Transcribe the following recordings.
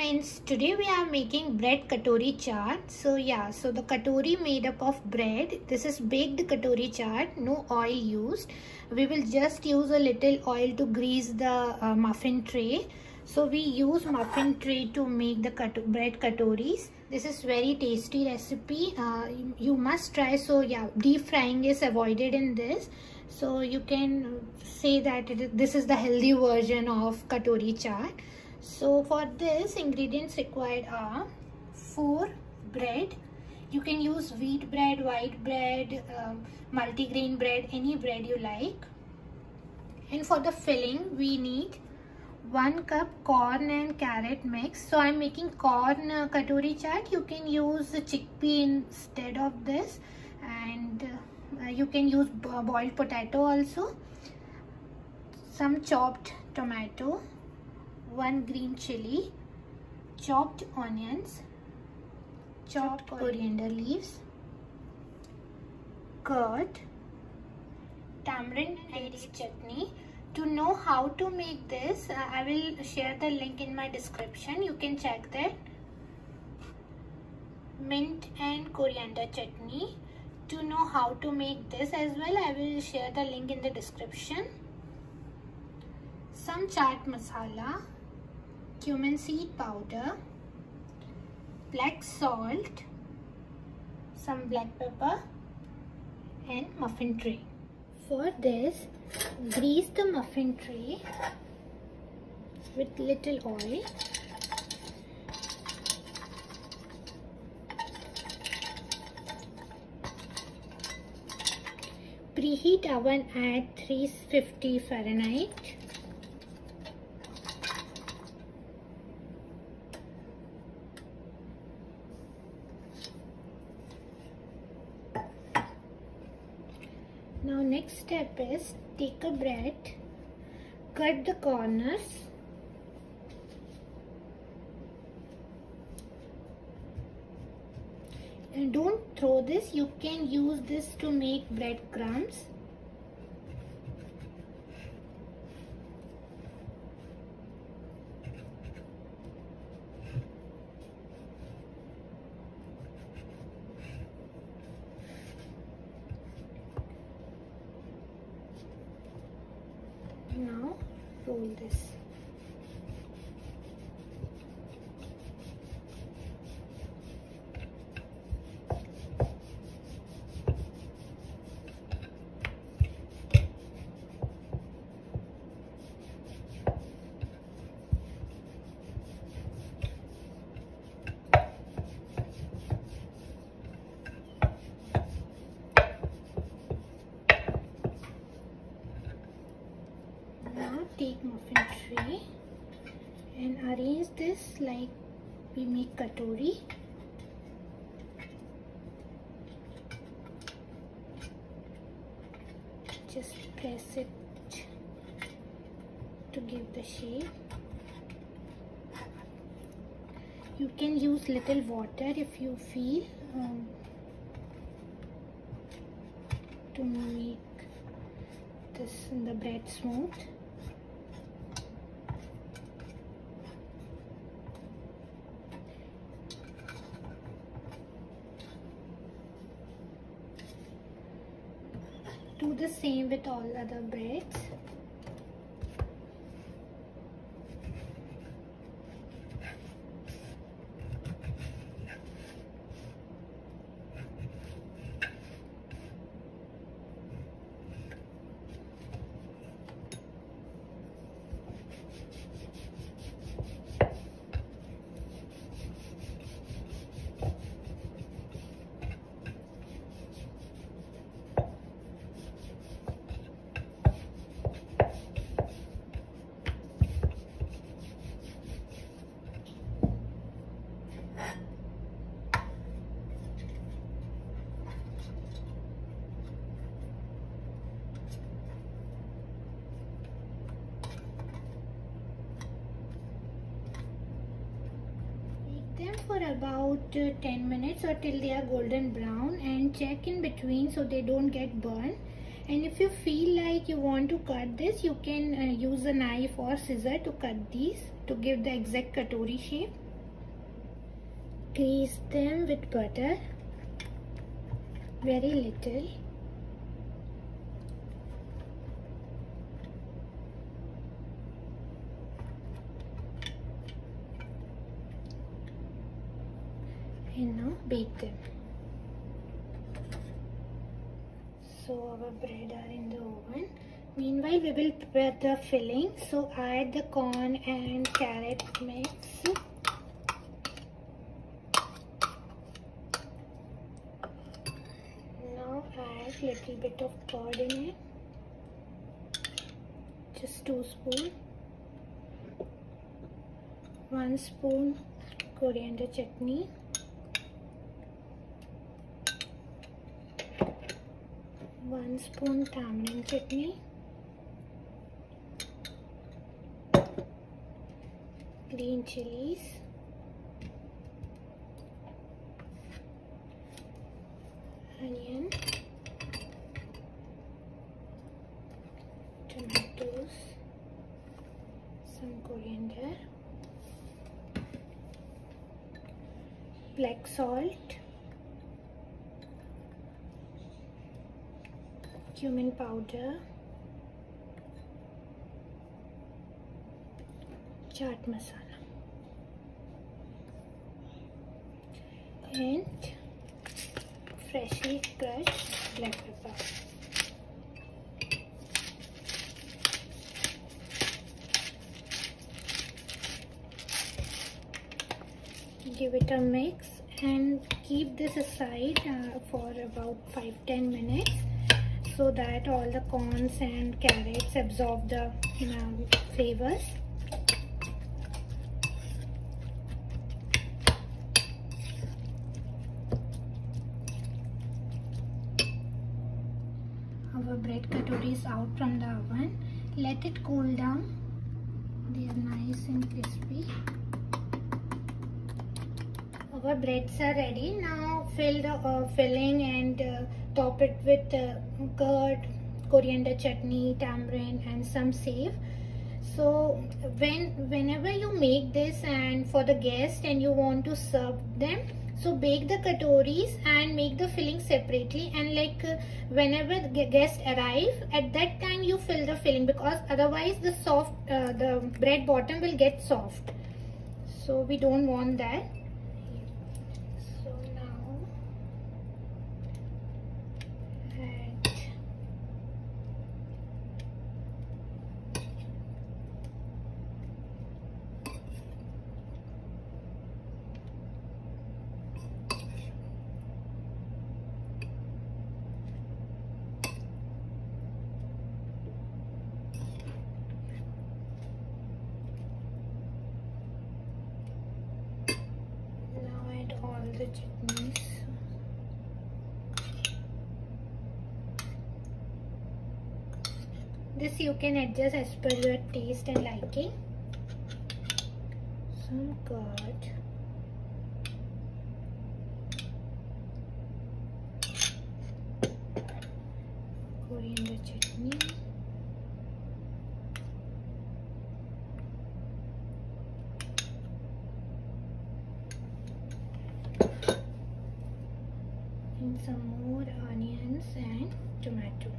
friends, today we are making bread katori chaat. So the katori made up of bread. This is baked katori chaat, no oil used. We will just use a little oil to grease the muffin tray. So we use muffin tray to make the bread katoris. This is very tasty recipe. You must try. So deep frying is avoided in this. So you can say that this is the healthy version of katori chaat. So for this, ingredients required are 4 bread. You can use wheat bread, white bread, multigrain bread, any bread you like. And for the filling, we need 1 cup corn and carrot mix. So I'm making corn katori chaat. You can use chickpea instead of this, and you can use boiled potato also. Some chopped tomato, 1 green chili, chopped onions, chopped coriander leaves, curd, tamarind and chutney. To know how to make this, I will share the link in my description. You can check that. Mint and coriander chutney. To know how to make this as well, I will share the link in the description. Some chaat masala, cumin seed powder, black salt, some black pepper and muffin tray. For this, grease the muffin tray with little oil. Preheat oven at 350 Fahrenheit. Now next step is take a bread, cut the corners, and don't throw this. You can use this to make bread crumbs. Now roll this. Take muffin tray and arrange this like we make katori. Just press it to give the shape. You can use little water if you feel to make this in the bread smooth. Do the same with all other breads. For about 10 minutes or till they are golden brown, and check in between so they don't get burned. And if you feel like you want to cut this, you can use a knife or scissor to cut these to give the exact katori shape. grease them with butter, very little. And now bake them. So our bread are in the oven. Meanwhile, we will prepare the filling. So add the corn and carrot mix. Now add little bit of curd in it. Just 2 spoons. 1 spoon coriander chutney. 1 spoon tamarind chutney, green chilies, onion, tomatoes, some coriander, black salt, cumin powder, chaat masala, and freshly crushed black pepper. Give it a mix and keep this aside for about 5-10 minutes. So that all the corns and carrots absorb the flavors. Our bread katori is out from the oven. Let it cool down. They are nice and crispy. Our breads are ready. Now fill the filling and top it with curd, coriander chutney, tamarind and some save. So whenever you make this and for the guest and you want to serve them, so bake the katoris and make the filling separately, and whenever the guests arrive, at that time you fill the filling, because otherwise the bread bottom will get soft. So we don't want that. The chutneys. This you can adjust as per your taste and liking. Some curd, coriander chutney, and some more onions and tomato.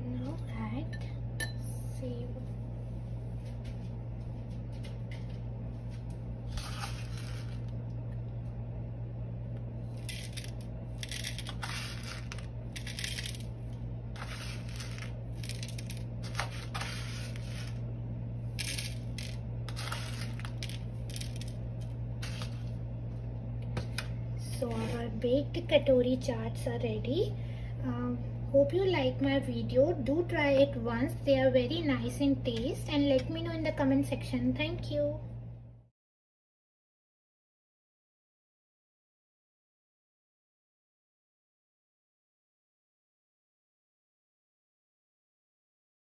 Now add save. So our baked katori chaats are ready. Hope you like my video. Do try it once. They are very nice in taste, and let me know in the comment section. Thank you.